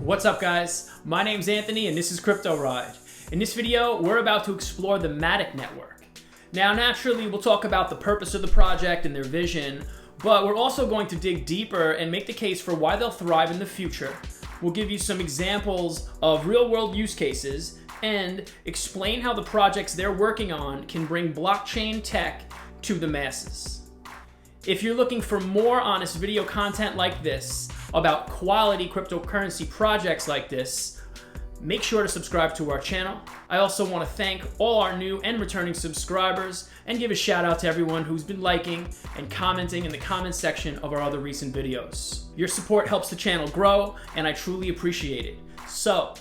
What's up, guys? My name's Anthony and this is Crypto Ride. In this video, we're about to explore the Matic Network. Now, naturally, we'll talk about the purpose of the project and their vision, but we're also going to dig deeper and make the case for why they'll thrive in the future. We'll give you some examples of real-world use cases and explain how the projects they're working on can bring blockchain tech to the masses. If you're looking for more honest video content like this, about quality cryptocurrency projects like this, make sure to subscribe to our channel. I also want to thank all our new and returning subscribers and give a shout out to everyone who's been liking and commenting in the comment section of our other recent videos. Your support helps the channel grow and I truly appreciate it. So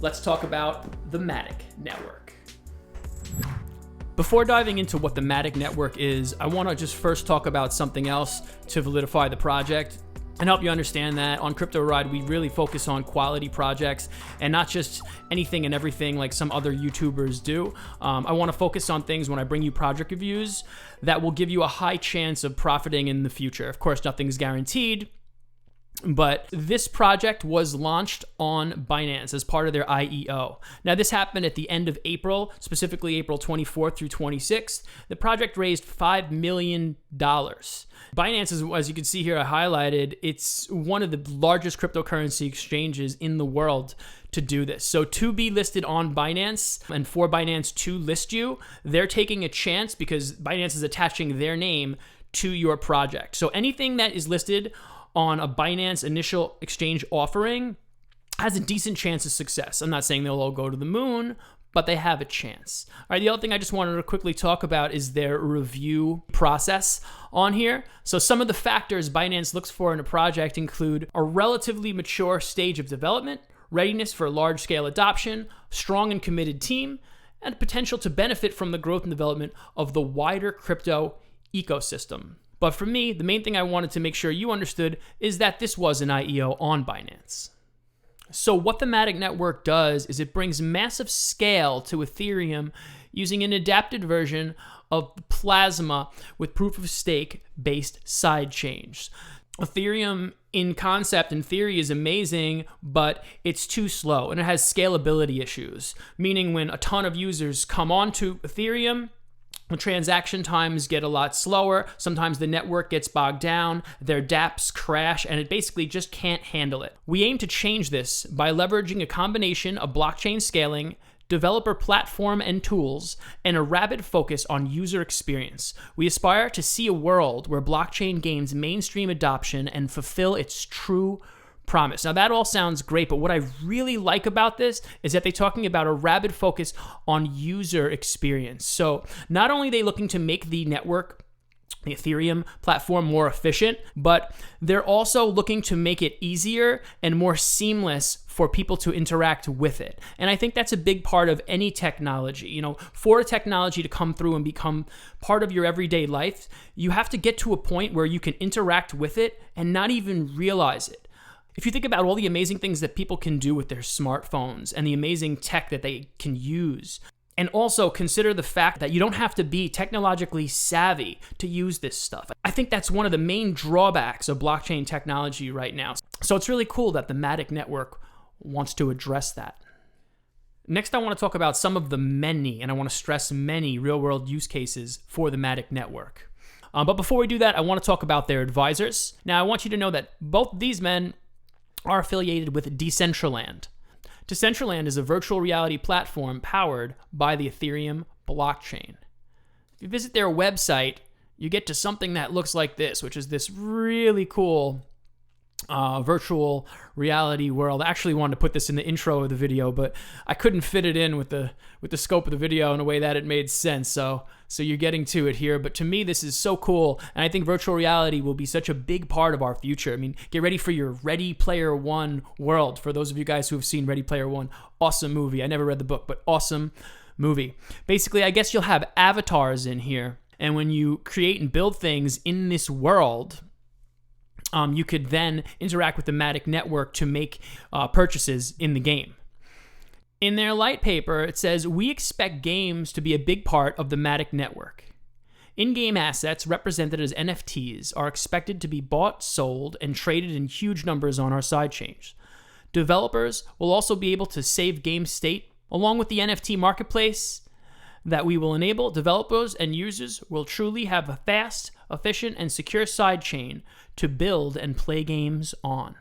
let's talk about the Matic Network. Before diving into what the Matic Network is, I want to just first talk about something else to validify the project and help you understand that on Crypto Ride, we really focus on quality projects and not just anything and everything like some other YouTubers do. I want to focus on things when I bring you project reviews that will give you a high chance of profiting in the future. Of course, nothing's guaranteed, but this project was launched on Binance as part of their IEO. Now, this happened at the end of April, specifically April 24th through 26th. The project raised $5 million. Binance is, as you can see here, I highlighted, it's one of the largest cryptocurrency exchanges in the world to do this. So to be listed on Binance and for Binance to list you, they're taking a chance because Binance is attaching their name to your project. So anything that is listed on a Binance initial exchange offering has a decent chance of success. I'm not saying they'll all go to the moon, but they have a chance. All right, the other thing I just wanted to quickly talk about is their review process on here. So some of the factors Binance looks for in a project include a relatively mature stage of development, readiness for large-scale adoption, strong and committed team, and potential to benefit from the growth and development of the wider crypto ecosystem. But for me, the main thing I wanted to make sure you understood is that this was an IEO on Binance. So what the Matic Network does is it brings massive scale to Ethereum using an adapted version of Plasma with proof of stake based side chains. Ethereum in concept and theory is amazing, but it's too slow and it has scalability issues, meaning when a ton of users come onto Ethereum, the transaction times get a lot slower. Sometimes the network gets bogged down, their dApps crash, and it basically just can't handle it. We aim to change this by leveraging a combination of blockchain scaling, developer platform and tools, and a rabid focus on user experience. We aspire to see a world where blockchain gains mainstream adoption and fulfill its true promise. Now that all sounds great, but what I really like about this is that they're talking about a rabid focus on user experience. So not only are they looking to make the network, the Ethereum platform, more efficient, but they're also looking to make it easier and more seamless for people to interact with it. And I think that's a big part of any technology. You know, for a technology to come through and become part of your everyday life, you have to get to a point where you can interact with it and not even realize it. If you think about all the amazing things that people can do with their smartphones and the amazing tech that they can use, and also consider the fact that you don't have to be technologically savvy to use this stuff. I think that's one of the main drawbacks of blockchain technology right now. So it's really cool that the Matic Network wants to address that. Next, I want to talk about some of the many, and I want to stress many, real-world use cases for the Matic Network. But before we do that, I want to talk about their advisors. Now, I want you to know that both these men are affiliated with Decentraland. Decentraland is a virtual reality platform powered by the Ethereum blockchain. If you visit their website, you get to something that looks like this, which is this really cool virtual reality world. I actually wanted to put this in the intro of the video, but I couldn't fit it in with the scope of the video in a way that it made sense. So you're getting to it here. But to me, this is so cool. And I think virtual reality will be such a big part of our future. I mean, get ready for your Ready Player One world. For those of you guys who have seen Ready Player One, awesome movie. I never read the book, but awesome movie. Basically, I guess you'll have avatars in here. And when you create and build things in this world, you could then interact with the Matic Network to make purchases in the game. In their light paper, it says, we expect games to be a big part of the Matic Network. In-game assets represented as NFTs are expected to be bought, sold, and traded in huge numbers on our sidechains. Developers will also be able to save game state. Along with the NFT marketplace that we will enable, developers and users will truly have a fast, efficient, and secure sidechain to build and play games on.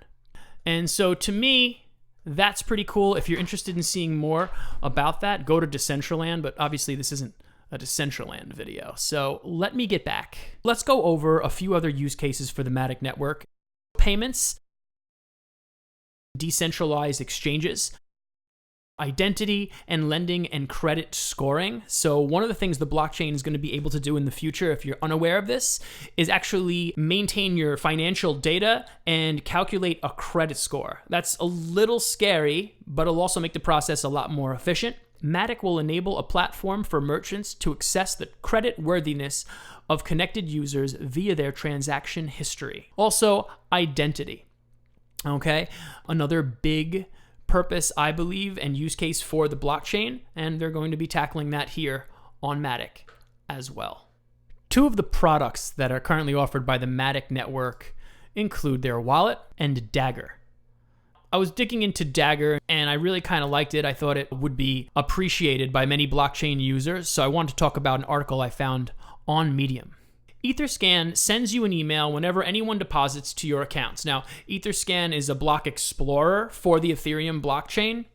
And so to me, that's pretty cool. If you're interested in seeing more about that, go to Decentraland, but obviously this isn't a Decentraland video. So let me get back. Let's go over a few other use cases for the Matic Network. Payments, decentralized exchanges, identity and lending and credit scoring. So one of the things the blockchain is going to be able to do in the future, if you're unaware of this, is actually maintain your financial data and calculate a credit score. That's a little scary, but it'll also make the process a lot more efficient. Matic will enable a platform for merchants to access the credit worthiness of connected users via their transaction history. Also, identity. Okay, another big purpose, I believe, and use case for the blockchain, and they're going to be tackling that here on Matic as well. Two of the products that are currently offered by the Matic Network include their wallet and Dagger. I was digging into Dagger and I really kind of liked it. I thought it would be appreciated by many blockchain users, so I wanted to talk about an article I found on Medium. Etherscan sends you an email whenever anyone deposits to your accounts. Now, Etherscan is a block explorer for the Ethereum blockchain,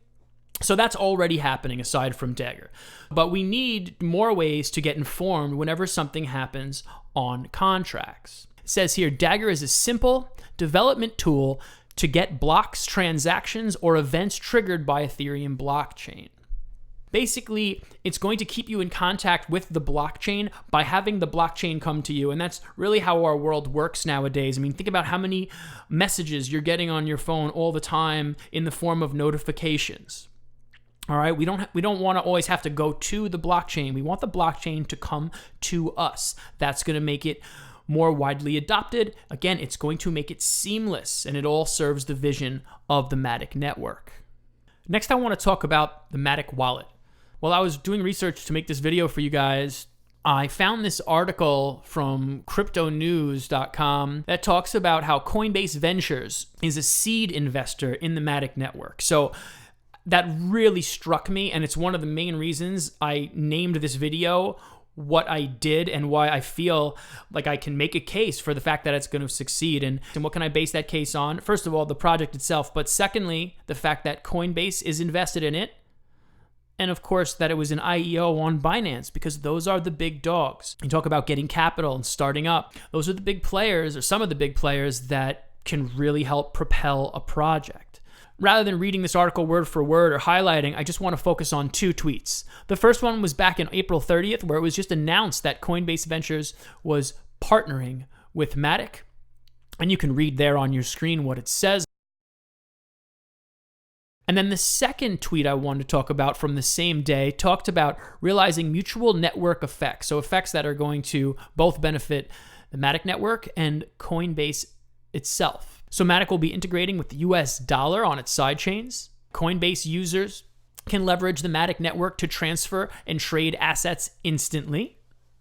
so that's already happening aside from Dagger. But we need more ways to get informed whenever something happens on contracts. It says here, Dagger is a simple development tool to get blocks, transactions, or events triggered by Ethereum blockchain. Basically, it's going to keep you in contact with the blockchain by having the blockchain come to you. And that's really how our world works nowadays. I mean, think about how many messages you're getting on your phone all the time in the form of notifications. All right, we don't want to always have to go to the blockchain. We want the blockchain to come to us. That's going to make it more widely adopted. Again, it's going to make it seamless, and it all serves the vision of the Matic Network. Next, I want to talk about the Matic Wallet. While I was doing research to make this video for you guys, I found this article from cryptonews.com that talks about how Coinbase Ventures is a seed investor in the Matic Network. So that really struck me, and it's one of the main reasons I named this video what I did and why I feel like I can make a case for the fact that it's going to succeed. And what can I base that case on? First of all, the project itself, but secondly, the fact that Coinbase is invested in it. And of course, that it was an IEO on Binance, because those are the big dogs. You talk about getting capital and starting up. Those are the big players, or some of the big players, that can really help propel a project. Rather than reading this article word for word or highlighting, I just want to focus on two tweets. The first one was back in April 30th, where it was just announced that Coinbase Ventures was partnering with Matic. And you can read there on your screen what it says. And then the second tweet I wanted to talk about from the same day talked about realizing mutual network effects. So effects that are going to both benefit the Matic Network and Coinbase itself. So Matic will be integrating with the US dollar on its sidechains. Coinbase users can leverage the Matic Network to transfer and trade assets instantly.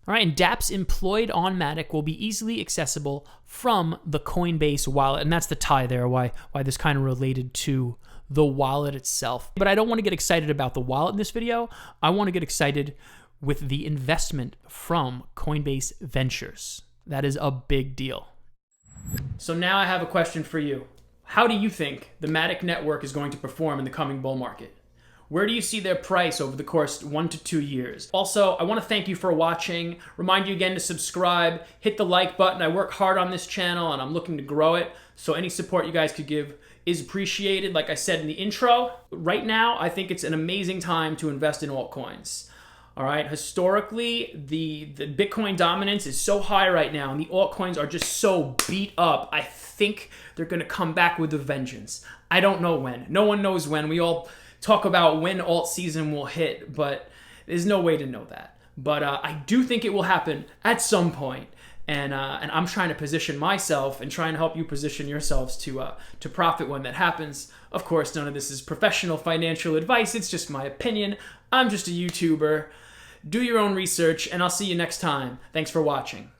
All right, and dApps employed on Matic will be easily accessible from the Coinbase wallet. And that's the tie there, why this kind of related to the wallet itself. But I don't want to get excited about the wallet in this video. I want to get excited with the investment from Coinbase Ventures. That is a big deal. So now I have a question for you. How do you think the Matic Network is going to perform in the coming bull market? Where do you see their price over the course of 1 to 2 years? Also, I want to thank you for watching. Remind you again to subscribe, hit the like button. I work hard on this channel and I'm looking to grow it. So any support you guys could give is appreciated. Like I said in the intro, right now, I think it's an amazing time to invest in altcoins. All right, historically, the Bitcoin dominance is so high right now, and the altcoins are just so beat up. I think they're going to come back with a vengeance. I don't know when. No one knows when. We all talk about when alt season will hit, but there's no way to know that. But I do think it will happen at some point. And I'm trying to position myself and trying to help you position yourselves to profit when that happens. Of course, none of this is professional financial advice. It's just my opinion. I'm just a YouTuber. Do your own research, and I'll see you next time. Thanks for watching.